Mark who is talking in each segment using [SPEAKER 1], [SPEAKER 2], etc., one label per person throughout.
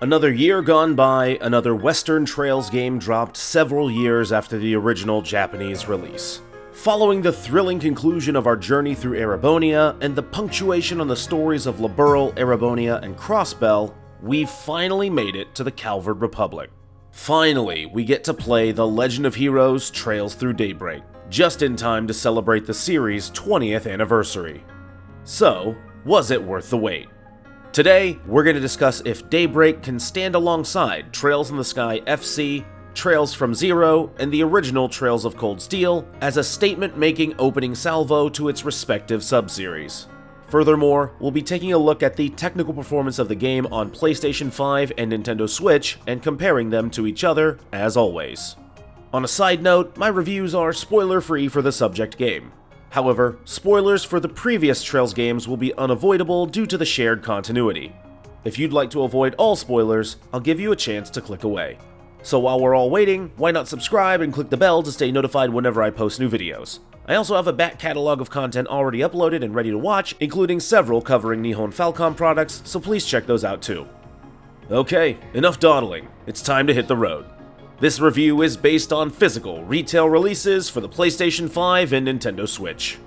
[SPEAKER 1] Another year gone by, another Western Trails game dropped several years after the original Japanese release. Following the thrilling conclusion of our journey through Erebonia and the punctuation on the stories of Liberl, Erebonia, and Crossbell, we've finally made it to the Calvard Republic. Finally, we get to play The Legend of Heroes Trails Through Daybreak, just in time to celebrate the series' 20th anniversary. So, was it worth the wait? Today, we're going to discuss if Daybreak can stand alongside Trails in the Sky FC, Trails from Zero, and the original Trails of Cold Steel as a statement-making opening salvo to its respective subseries. Furthermore, we'll be taking a look at the technical performance of the game on PlayStation 5 and Nintendo Switch and comparing them to each other, as always. On a side note, my reviews are spoiler-free for the subject game. However, spoilers for the previous Trails games will be unavoidable due to the shared continuity. If you'd like to avoid all spoilers, I'll give you a chance to click away. So while we're all waiting, why not subscribe and click the bell to stay notified whenever I post new videos. I also have a back catalog of content already uploaded and ready to watch, including several covering Nihon Falcom products, so please check those out too. Okay, enough dawdling, it's time to hit the road. This review is based on physical retail releases for the PlayStation 5 and Nintendo Switch.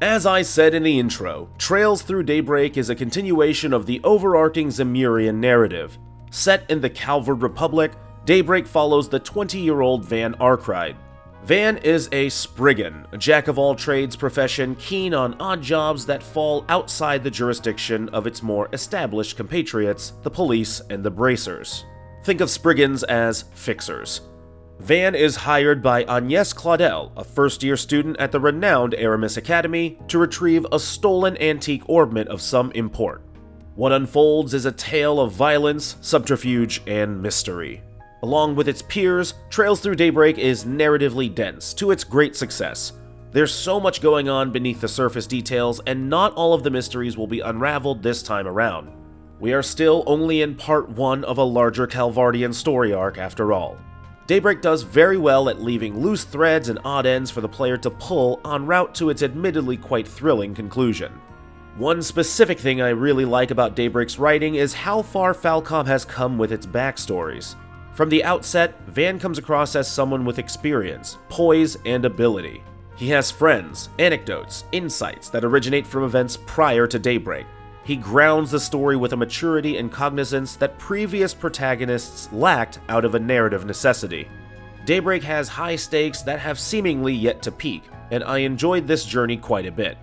[SPEAKER 1] As I said in the intro, Trails Through Daybreak is a continuation of the overarching Zemurian narrative. Set in the Calvard Republic, Daybreak follows the 20-year-old Van Arkride. Van is a Spriggan, a jack-of-all-trades profession keen on odd jobs that fall outside the jurisdiction of its more established compatriots, the police and the bracers. Think of Spriggans as fixers. Van is hired by Agnès Claudel, a first-year student at the renowned Aramis Academy, to retrieve a stolen antique orbment of some import. What unfolds is a tale of violence, subterfuge, and mystery. Along with its peers, Trails Through Daybreak is narratively dense, to its great success. There's so much going on beneath the surface details, and not all of the mysteries will be unraveled this time around. We are still only in part 1 of a larger Calvardian story arc after all. Daybreak does very well at leaving loose threads and odd ends for the player to pull en route to its admittedly quite thrilling conclusion. One specific thing I really like about Daybreak's writing is how far Falcom has come with its backstories. From the outset, Van comes across as someone with experience, poise, and ability. He has friends, anecdotes, insights that originate from events prior to Daybreak. He grounds the story with a maturity and cognizance that previous protagonists lacked out of a narrative necessity. Daybreak has high stakes that have seemingly yet to peak, and I enjoyed this journey quite a bit.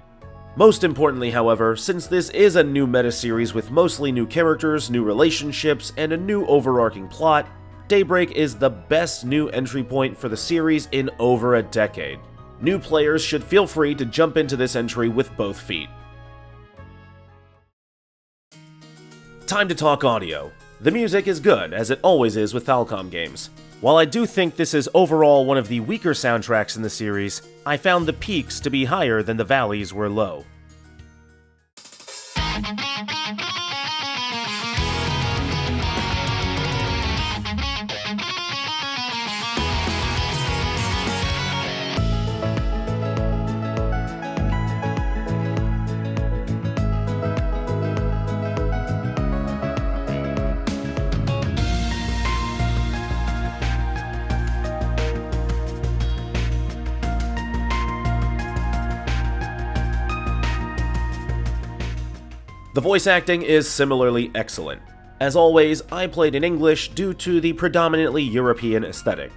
[SPEAKER 1] Most importantly, however, since this is a new meta-series with mostly new characters, new relationships, and a new overarching plot, Daybreak is the best new entry point for the series in over a decade. New players should feel free to jump into this entry with both feet. Time to talk audio. The music is good, as it always is with Falcom games. While I do think this is overall one of the weaker soundtracks in the series, I found the peaks to be higher than the valleys were low. The voice acting is similarly excellent. As always, I played in English due to the predominantly European aesthetic.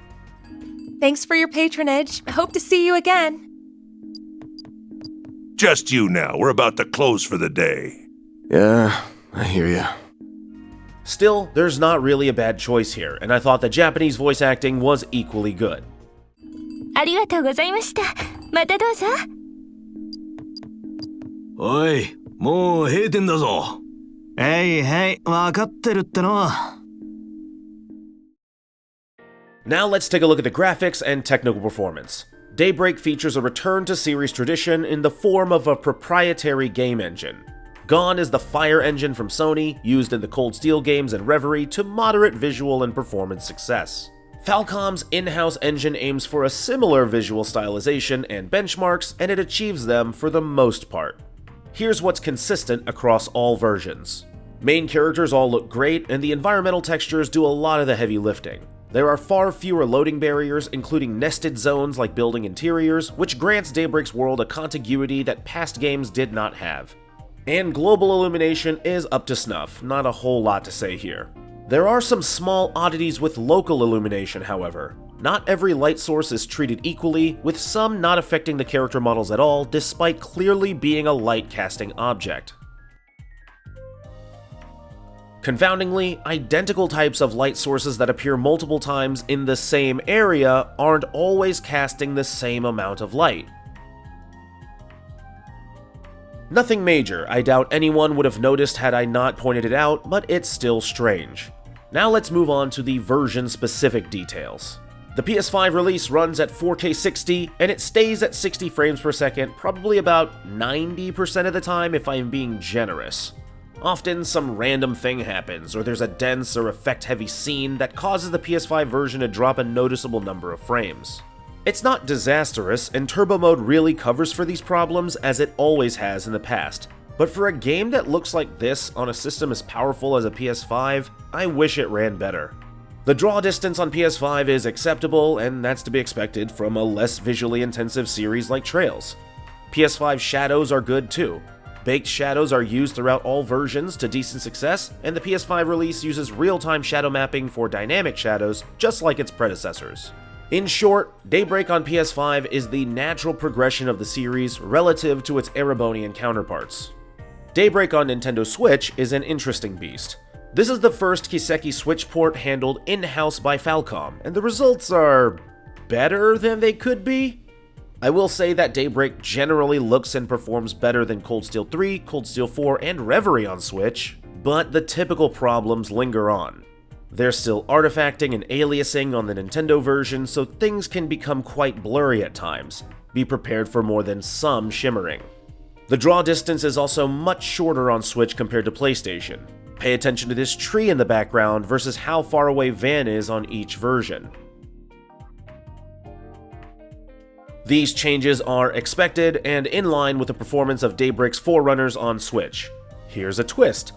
[SPEAKER 2] Thanks for your patronage. Hope to see you again.
[SPEAKER 3] Just you now. We're about to close for the day.
[SPEAKER 4] Yeah, I hear ya.
[SPEAKER 1] Still, there's not really a bad choice here, and I thought the Japanese voice acting was equally good.
[SPEAKER 5] ありがとうございました。またどうぞ。
[SPEAKER 6] おい、もう閉店だぞ。へいへい、わかってるっての。
[SPEAKER 1] Now let's take a look at the graphics and technical performance. Daybreak features a return to series tradition in the form of a proprietary game engine. Gone is the Fire engine from Sony, used in the Cold Steel games and Reverie to moderate visual and performance success. Falcom's in-house engine aims for a similar visual stylization and benchmarks, and it achieves them for the most part. Here's what's consistent across all versions. Main characters all look great, and the environmental textures do a lot of the heavy lifting. There are far fewer loading barriers, including nested zones like building interiors, which grants Daybreak's world a contiguity that past games did not have. And global illumination is up to snuff, not a whole lot to say here. There are some small oddities with local illumination, however. Not every light source is treated equally, with some not affecting the character models at all, despite clearly being a light-casting object. Confoundingly, identical types of light sources that appear multiple times in the same area aren't always casting the same amount of light. Nothing major, I doubt anyone would have noticed had I not pointed it out, but it's still strange. Now let's move on to the version-specific details. The PS5 release runs at 4K 60, and it stays at 60 frames per second probably about 90% of the time if I'm being generous. Often some random thing happens, or there's a dense or effect-heavy scene that causes the PS5 version to drop a noticeable number of frames. It's not disastrous, and Turbo Mode really covers for these problems as it always has in the past, but for a game that looks like this on a system as powerful as a PS5, I wish it ran better. The draw distance on PS5 is acceptable, and that's to be expected from a less visually intensive series like Trails. PS5 shadows are good too. Baked shadows are used throughout all versions to decent success, and the PS5 release uses real-time shadow mapping for dynamic shadows, just like its predecessors. In short, Daybreak on PS5 is the natural progression of the series relative to its Erebonian counterparts. Daybreak on Nintendo Switch is an interesting beast. This is the first Kiseki Switch port handled in-house by Falcom, and the results are better than they could be. I will say that Daybreak generally looks and performs better than Cold Steel 3, Cold Steel 4, and Reverie on Switch, but the typical problems linger on. There's still artifacting and aliasing on the Nintendo version, so things can become quite blurry at times. Be prepared for more than some shimmering. The draw distance is also much shorter on Switch compared to PlayStation. Pay attention to this tree in the background versus how far away Van is on each version. These changes are expected and in line with the performance of Daybreak's forerunners on Switch. Here's a twist.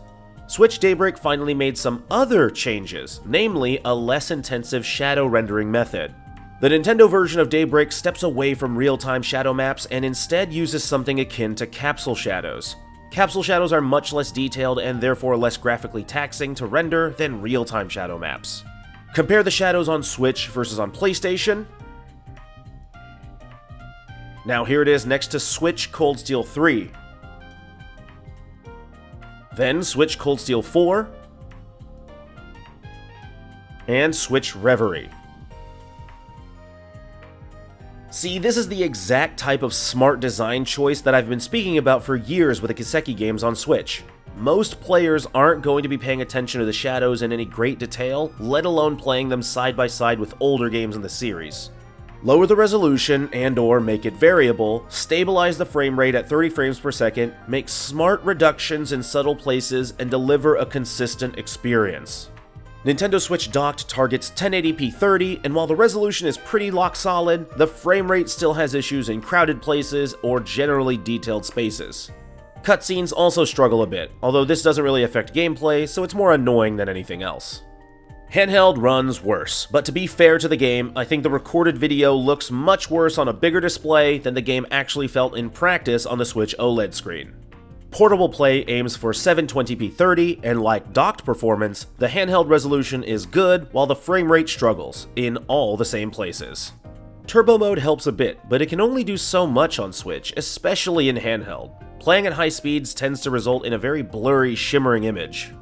[SPEAKER 1] Switch Daybreak finally made some other changes, namely a less intensive shadow rendering method. The Nintendo version of Daybreak steps away from real-time shadow maps and instead uses something akin to capsule shadows. Capsule shadows are much less detailed and therefore less graphically taxing to render than real-time shadow maps. Compare the shadows on Switch versus on PlayStation. Now here it is next to Switch Cold Steel 3. Then Switch Cold Steel 4. And Switch Reverie. See, this is the exact type of smart design choice that I've been speaking about for years with the Kiseki games on Switch. Most players aren't going to be paying attention to the shadows in any great detail, let alone playing them side by side with older games in the series. Lower the resolution and/or make it variable, stabilize the frame rate at 30 frames per second, make smart reductions in subtle places, and deliver a consistent experience. Nintendo Switch Docked targets 1080p 30, and while the resolution is pretty lock solid, the frame rate still has issues in crowded places or generally detailed spaces. Cutscenes also struggle a bit, although this doesn't really affect gameplay, so it's more annoying than anything else. Handheld runs worse, but to be fair to the game, I think the recorded video looks much worse on a bigger display than the game actually felt in practice on the Switch OLED screen. Portable play aims for 720p 30, and like docked performance, the handheld resolution is good while the frame rate struggles, in all the same places. Turbo Mode helps a bit, but it can only do so much on Switch, especially in handheld. Playing at high speeds tends to result in a very blurry, shimmering image.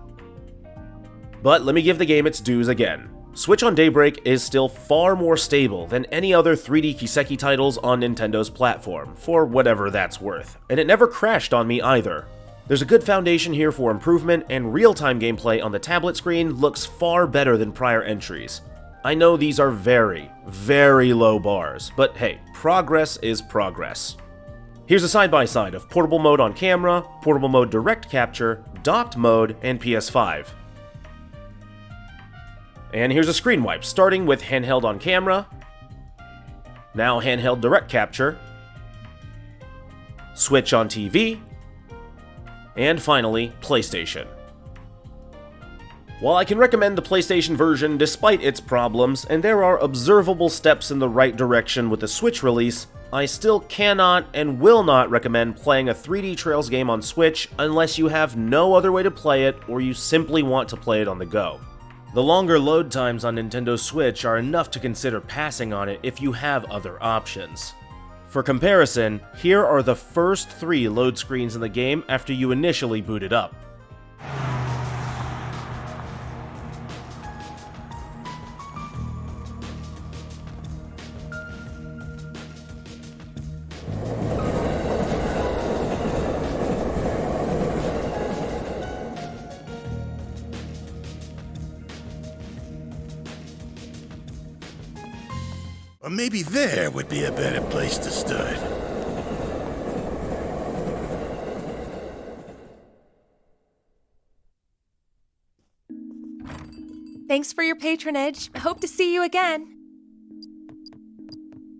[SPEAKER 1] But let me give the game its dues again. Switch on Daybreak is still far more stable than any other 3D Kiseki titles on Nintendo's platform, for whatever that's worth, and it never crashed on me either. There's a good foundation here for improvement, and real-time gameplay on the tablet screen looks far better than prior entries. I know these are very, very low bars, but hey, progress is progress. Here's a side-by-side of portable mode on camera, portable mode direct capture, docked mode, and PS5. And here's a screen wipe, starting with handheld on camera, now handheld direct capture, Switch on TV, And finally, PlayStation. While I can recommend the PlayStation version despite its problems, and there are observable steps in the right direction with the Switch release, I still cannot and will not recommend playing a 3D Trails game on Switch unless you have no other way to play it or you simply want to play it on the go. The longer load times on Nintendo Switch are enough to consider passing on it if you have other options. For comparison, here are the first 3 load screens in the game after you initially boot it up.
[SPEAKER 3] Or maybe there would be a better place to start.
[SPEAKER 2] Thanks for your patronage. Hope to see you again.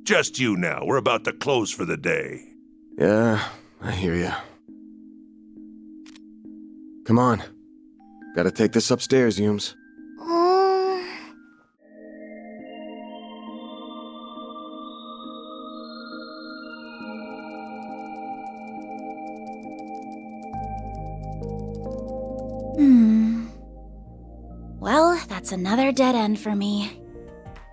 [SPEAKER 3] Just you now. We're about to close for the day.
[SPEAKER 4] Yeah, I hear ya. Come on. Gotta take this upstairs, Yums.
[SPEAKER 7] Well, that's another dead end for me.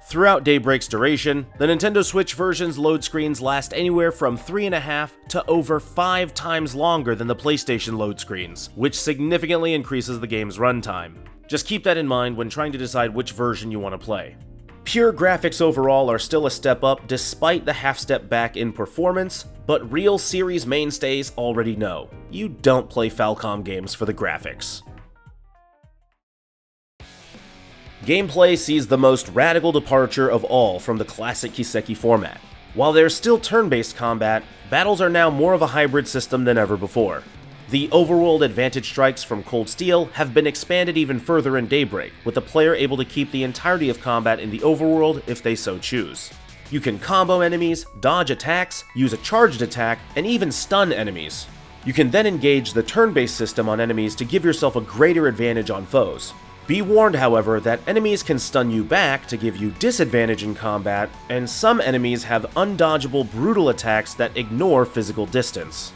[SPEAKER 1] Throughout Daybreak's duration, the Nintendo Switch version's load screens last anywhere from 3.5 to over 5 times longer than the PlayStation load screens, which significantly increases the game's runtime. Just keep that in mind when trying to decide which version you want to play. Pure graphics overall are still a step up despite the half step back in performance, but real series mainstays already know, you don't play Falcom games for the graphics. Gameplay sees the most radical departure of all from the classic Kiseki format. While there's still turn-based combat, battles are now more of a hybrid system than ever before. The overworld advantage strikes from Cold Steel have been expanded even further in Daybreak, with the player able to keep the entirety of combat in the overworld if they so choose. You can combo enemies, dodge attacks, use a charged attack, and even stun enemies. You can then engage the turn-based system on enemies to give yourself a greater advantage on foes. Be warned, however, that enemies can stun you back to give you disadvantage in combat, and some enemies have undodgeable brutal attacks that ignore physical distance.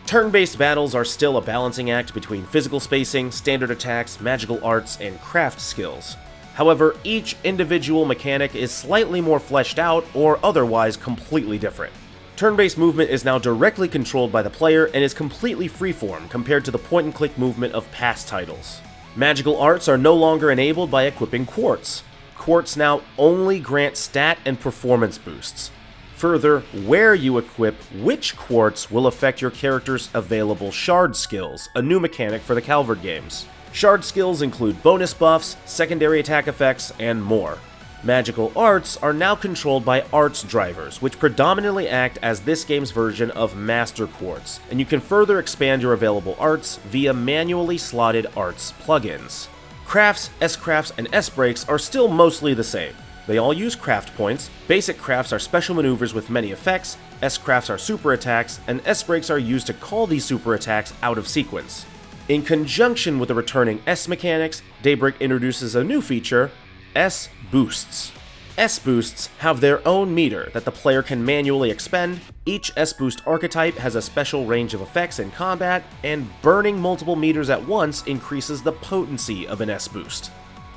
[SPEAKER 1] Turn-based battles are still a balancing act between physical spacing, standard attacks, magical arts, and craft skills. However, each individual mechanic is slightly more fleshed out or otherwise completely different. Turn-based movement is now directly controlled by the player and is completely freeform compared to the point-and-click movement of past titles. Magical arts are no longer enabled by equipping quartz. Quartz now only grant stat and performance boosts. Further, where you equip which quartz will affect your character's available shard skills, a new mechanic for the Calvard games. Shard skills include bonus buffs, secondary attack effects, and more. Magical arts are now controlled by arts drivers, which predominantly act as this game's version of Master Quartz, and you can further expand your available arts via manually slotted arts plugins. Crafts, S-crafts, and S-breaks are still mostly the same. They all use craft points. Basic crafts are special maneuvers with many effects, S-crafts are super attacks, and S-breaks are used to call these super attacks out of sequence. In conjunction with the returning S mechanics, Daybreak introduces a new feature, S-boosts. S-boosts have their own meter that the player can manually expend. Each S-boost archetype has a special range of effects in combat, and burning multiple meters at once increases the potency of an S-boost.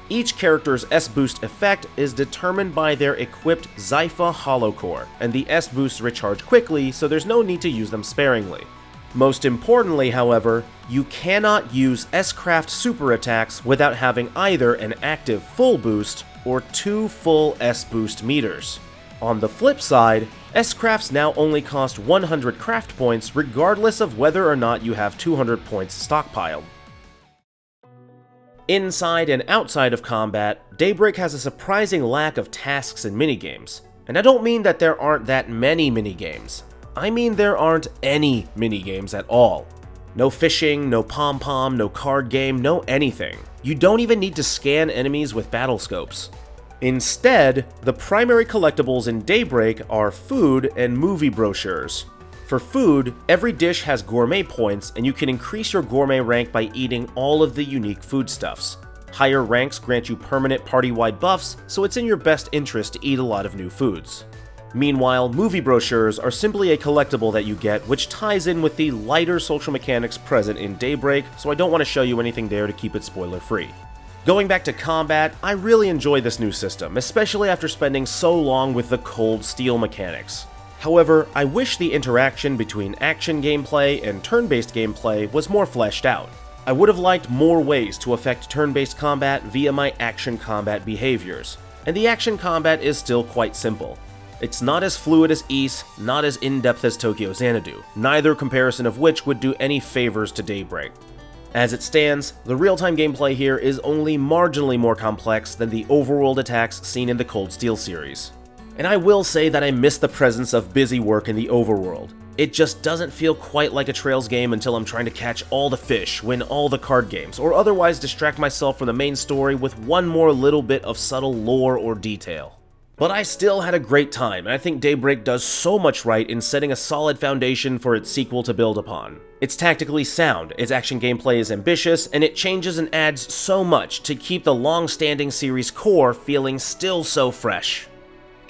[SPEAKER 1] Each character's S-boost effect is determined by their equipped Zypha Hollow Core, and the S-boosts recharge quickly, so there's no need to use them sparingly. Most importantly, however, you cannot use S-craft super attacks without having either an active full boost or 2 full S-boost meters. On the flip side, S-crafts now only cost 100 craft points regardless of whether or not you have 200 points stockpiled. Inside and outside of combat, Daybreak has a surprising lack of tasks and minigames. And I don't mean that there aren't that many minigames. I mean there aren't any minigames at all. No fishing, no pom-pom, no card game, no anything. You don't even need to scan enemies with battle scopes. Instead, the primary collectibles in Daybreak are food and movie brochures. For food, every dish has gourmet points, and you can increase your gourmet rank by eating all of the unique foodstuffs. Higher ranks grant you permanent party-wide buffs, so it's in your best interest to eat a lot of new foods. Meanwhile, movie brochures are simply a collectible that you get, which ties in with the lighter social mechanics present in Daybreak, so I don't want to show you anything there to keep it spoiler-free. Going back to combat, I really enjoy this new system, especially after spending so long with the cold steel mechanics. However, I wish the interaction between action gameplay and turn-based gameplay was more fleshed out. I would have liked more ways to affect turn-based combat via my action combat behaviors, and the action combat is still quite simple. It's not as fluid as Ys, not as in-depth as Tokyo Xanadu, neither comparison of which would do any favors to Daybreak. As it stands, the real-time gameplay here is only marginally more complex than the overworld attacks seen in the Cold Steel series. And I will say that I miss the presence of busy work in the overworld. It just doesn't feel quite like a Trails game until I'm trying to catch all the fish, win all the card games, or otherwise distract myself from the main story with one more little bit of subtle lore or detail. But I still had a great time, and I think Daybreak does so much right in setting a solid foundation for its sequel to build upon. It's tactically sound, its action gameplay is ambitious, and it changes and adds so much to keep the long-standing series core feeling still so fresh.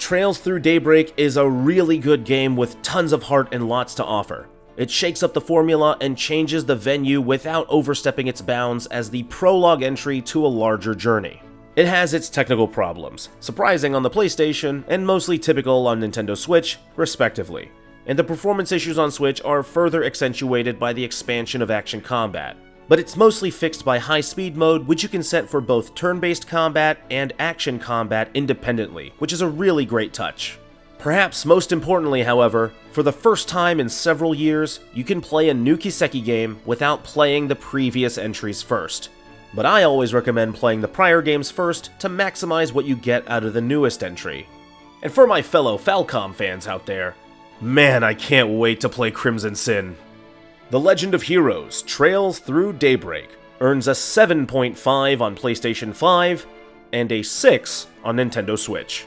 [SPEAKER 1] Trails Through Daybreak is a really good game with tons of heart and lots to offer. It shakes up the formula and changes the venue without overstepping its bounds as the prologue entry to a larger journey. It has its technical problems, surprising on the PlayStation and mostly typical on Nintendo Switch, respectively, and the performance issues on Switch are further accentuated by the expansion of action combat. But it's mostly fixed by high speed mode, which you can set for both turn-based combat and action combat independently, which is a really great touch. Perhaps most importantly, however, for the first time in several years, you can play a new Kiseki game without playing the previous entries first. But I always recommend playing the prior games first to maximize what you get out of the newest entry. And for my fellow Falcom fans out there, man, I can't wait to play Crimson Sin. The Legend of Heroes Trails Through Daybreak earns a 7.5 on PlayStation 5 and a 6 on Nintendo Switch.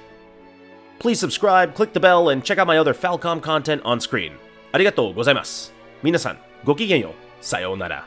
[SPEAKER 1] Please subscribe, click the bell, and check out my other Falcom content on screen. Arigatou gozaimasu. Minasan, go kigen yo. Sayonara.